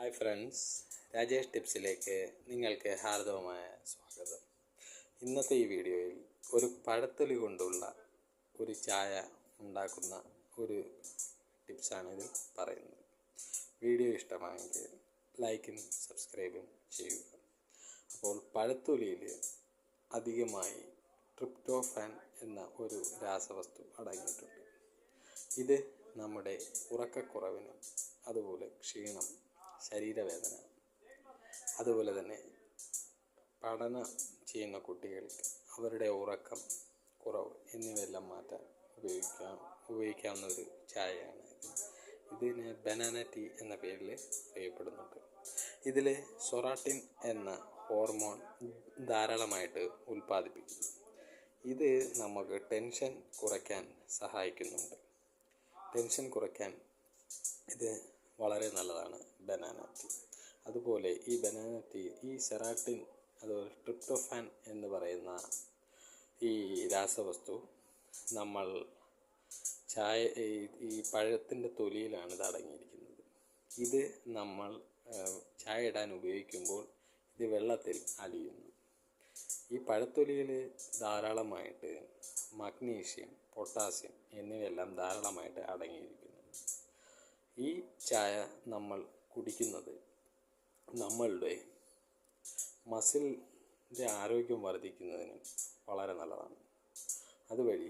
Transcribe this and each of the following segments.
Hi friends, Rajesh ടിപ്സിലേക്ക് നിങ്ങൾക്ക് ഹാർദവമായ സ്വാഗതം. ഇന്നത്തെ ഈ വീഡിയോയിൽ ഒരു പഴത്തൊലി കൊണ്ടുള്ള ഒരു ചായ ഉണ്ടാക്കുന്ന ഒരു ടിപ്സാണ് ഇതിൽ പറയുന്നത്. വീഡിയോ ഇഷ്ടമായെങ്കിൽ ലൈക്കും സബ്സ്ക്രൈബും ചെയ്യുക. അപ്പോൾ പഴത്തൊലിയിൽ അധികമായി ട്രിപ്റ്റോഫാൻ എന്ന ഒരു രാസവസ്തു അടങ്ങിയിട്ടുണ്ട്. ഇത് നമ്മുടെ ഉറക്കക്കുറവിനും അതുപോലെ ക്ഷീണം, ശരീരവേദന, അതുപോലെ തന്നെ പഠനം ചെയ്യുന്ന കുട്ടികൾക്ക് അവരുടെ ഉറക്കം കുറവ് എന്നിവയെല്ലാം മാറ്റാൻ ഉപയോഗിക്കാവുന്ന ഒരു ചായയാണ് ഇതിന് ബനാന ടീ എന്ന പേരിൽ അറിയപ്പെടുന്നുണ്ട്. ഇതിൽ സൊറാട്ടിൻ എന്ന ഹോർമോൺ ധാരാളമായിട്ട് ഉൽപ്പാദിപ്പിക്കുന്നു. ഇത് നമുക്ക് ടെൻഷൻ കുറയ്ക്കാൻ സഹായിക്കുന്നുണ്ട്. ടെൻഷൻ കുറയ്ക്കാൻ ഇത് വളരെ നല്ലതാണ് ബനാന ടീ. അതുപോലെ ഈ ബനാന ടീ, ഈ സെറാട്ടിൻ അതുപോലെ ട്രിപ്റ്റോഫാൻ എന്ന് പറയുന്ന ഈ രാസവസ്തു നമ്മൾ ഈ പഴത്തിൻ്റെ തൊലിയിലാണ് ഇത് അടങ്ങിയിരിക്കുന്നത്. ഇത് നമ്മൾ ചായ ഇടാൻ ഉപയോഗിക്കുമ്പോൾ ഇത് വെള്ളത്തിൽ അലിയുന്നു. ഈ പഴത്തൊലിയിൽ ധാരാളമായിട്ട് മഗ്നീഷ്യം, പൊട്ടാസ്യം എന്നിവയെല്ലാം ധാരാളമായിട്ട് അടങ്ങിയിരിക്കുന്നു. ഈ ചായ നമ്മൾ കുടിക്കുന്നത് നമ്മളുടെ മസിലിൻ്റെ ആരോഗ്യം വർദ്ധിക്കുന്നതിന് വളരെ നല്ലതാണ്. അതുവഴി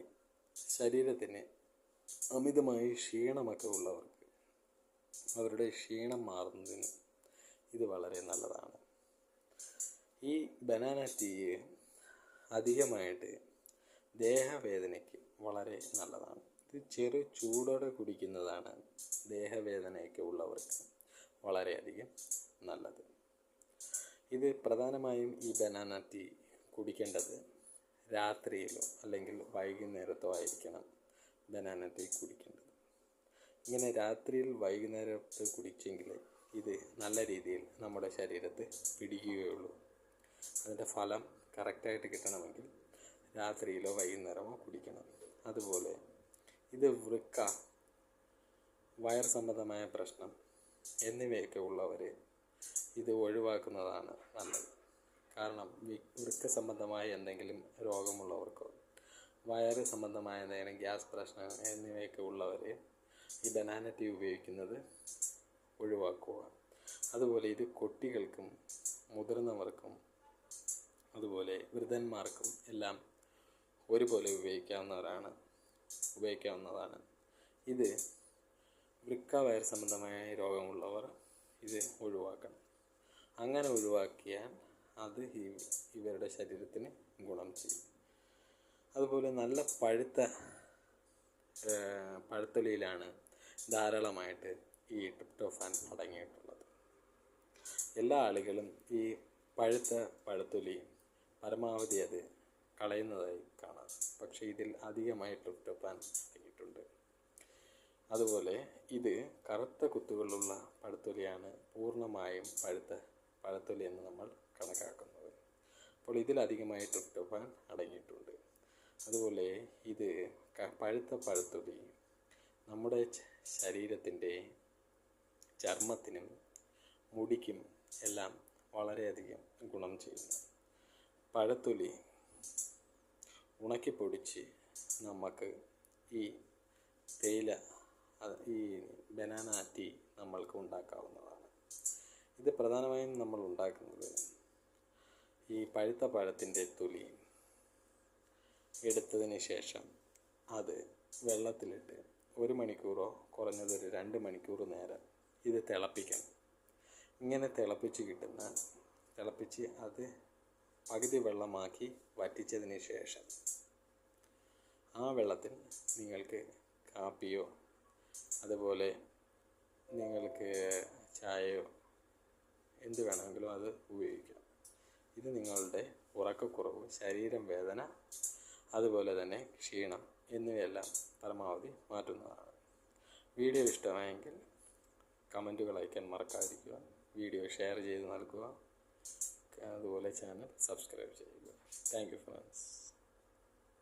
ശരീരത്തിന് അമിതമായി ക്ഷീണമൊക്കെ ഉള്ളവർക്ക് അവരുടെ ക്ഷീണം മാറുന്നതിന് ഇത് വളരെ നല്ലതാണ്. ഈ ബനാന ടീ അധികമായിട്ട് ദേഹവേദനയ്ക്ക് വളരെ നല്ലതാണ്. ഇത് ചെറു ചൂടോടെ കുടിക്കുന്നതാണ് ദേഹവേദനയൊക്കെ ഉള്ളവർക്ക് വളരെയധികം നല്ലത്. ഇത് പ്രധാനമായും ഈ ബനാന ടീ കുടിക്കേണ്ടത് രാത്രിയിലോ അല്ലെങ്കിൽ വൈകുന്നേരത്തോ ആയിരിക്കണം ബനാന ടീ കുടിക്കേണ്ടത്. ഇങ്ങനെ രാത്രിയിൽ വൈകുന്നേരത്ത് കുടിച്ചെങ്കിൽ ഇത് നല്ല രീതിയിൽ നമ്മുടെ ശരീരത്തിൽ പിടിക്കുകയുള്ളൂ. അതിൻ്റെ ഫലം കറക്റ്റായിട്ട് കിട്ടണമെങ്കിൽ രാത്രിയിലോ വൈകുന്നേരമോ കുടിക്കണം. അതുപോലെ ഇത് വൃക്ക, വയർ സംബന്ധമായ പ്രശ്നം എന്നിവയൊക്കെ ഉള്ളവർ ഇത് ഒഴിവാക്കുന്നതാണ് നല്ലത്. കാരണം വൃക്ക സംബന്ധമായ എന്തെങ്കിലും രോഗമുള്ളവർക്കോ വയറ് സംബന്ധമായ എന്തെങ്കിലും ഗ്യാസ് പ്രശ്നം എന്നിവയൊക്കെ ഉള്ളവർ ഈ ബനാന ടീ ഉപയോഗിക്കുന്നത് ഒഴിവാക്കുക. അതുപോലെ ഇത് കുട്ടികൾക്കും മുതിർന്നവർക്കും അതുപോലെ വൃദ്ധന്മാർക്കും എല്ലാം ഒരുപോലെ ഉപയോഗിക്കാവുന്നതാണ്. ഇത് വൃക്ക, വയർ സംബന്ധമായ രോഗമുള്ളവർ ഇത് ഒഴിവാക്കണം. അങ്ങനെ ഒഴിവാക്കിയാൽ അത് ഇവരുടെ ശരീരത്തിന് ഗുണം ചെയ്യും. അതുപോലെ നല്ല പഴത്തൊലിയിലാണ് ധാരാളമായിട്ട് ഈ ട്രിപ്റ്റോഫാൻ അടങ്ങിയിട്ടുള്ളത്. എല്ലാ ആളുകളും ഈ പഴത്തൊലി പരമാവധി അത് കളയുന്നതായി കാണാം. പക്ഷേ ഇതിൽ അധികമായി ട്രിപ്റ്റോഫാൻ അടങ്ങിയിട്ടുണ്ട്. അതുപോലെ ഇത് കറുത്ത കുത്തുകളുള്ള പഴത്തൊലിയാണ് പൂർണ്ണമായും പഴുത്ത പഴത്തൊലി എന്ന് നമ്മൾ കണക്കാക്കുന്നത്. അപ്പോൾ ഇതിലധികമായി ട്രിപ്റ്റോഫാൻ അടങ്ങിയിട്ടുണ്ട്. അതുപോലെ ഇത് പഴുത്ത പഴത്തൊലി നമ്മുടെ ശരീരത്തിൻ്റെ ചർമ്മത്തിനും മുടിക്കും എല്ലാം വളരെയധികം ഗുണം ചെയ്യുന്നു. പഴത്തൊലി ഉണക്കിപ്പൊടിച്ച് നമുക്ക് ഈ ബനാന ടീ നമ്മൾക്ക് ഉണ്ടാക്കാവുന്നതാണ്. ഇത് പ്രധാനമായും നമ്മൾ ഉണ്ടാക്കുന്നത് ഈ പഴുത്ത പഴത്തിൻ്റെ തൊലി എടുത്തതിന് ശേഷം അത് വെള്ളത്തിലിട്ട് 1 മണിക്കൂറോ കുറഞ്ഞത് ഒരു 2 മണിക്കൂർ നേരം ഇത് തിളപ്പിക്കണം. ഇങ്ങനെ തിളപ്പിച്ച് അത് പകുതി വെള്ളമാക്കി വറ്റിച്ചതിന് ശേഷം ആ വെള്ളത്തിൽ നിങ്ങൾക്ക് കാപ്പിയോ അതുപോലെ നിങ്ങൾക്ക് ചായയോ എന്ത് വേണമെങ്കിലും അത് ഉപയോഗിക്കാം. ഇത് നിങ്ങളുടെ ഉറക്കക്കുറവ്, ശരീരവേദന, അതുപോലെ തന്നെ ക്ഷീണം എന്നിവയെല്ലാം പരമാവധി മാറ്റുന്നതാണ്. വീഡിയോ ഇഷ്ടമായെങ്കിൽ കമൻറ്റുകൾ അയക്കാൻ മറക്കാതിരിക്കുക. വീഡിയോ ഷെയർ ചെയ്ത് നൽകുക. അതുപോലെ ചാനൽ സബ്സ്ക്രൈബ് ചെയ്യുക. Thank you friends.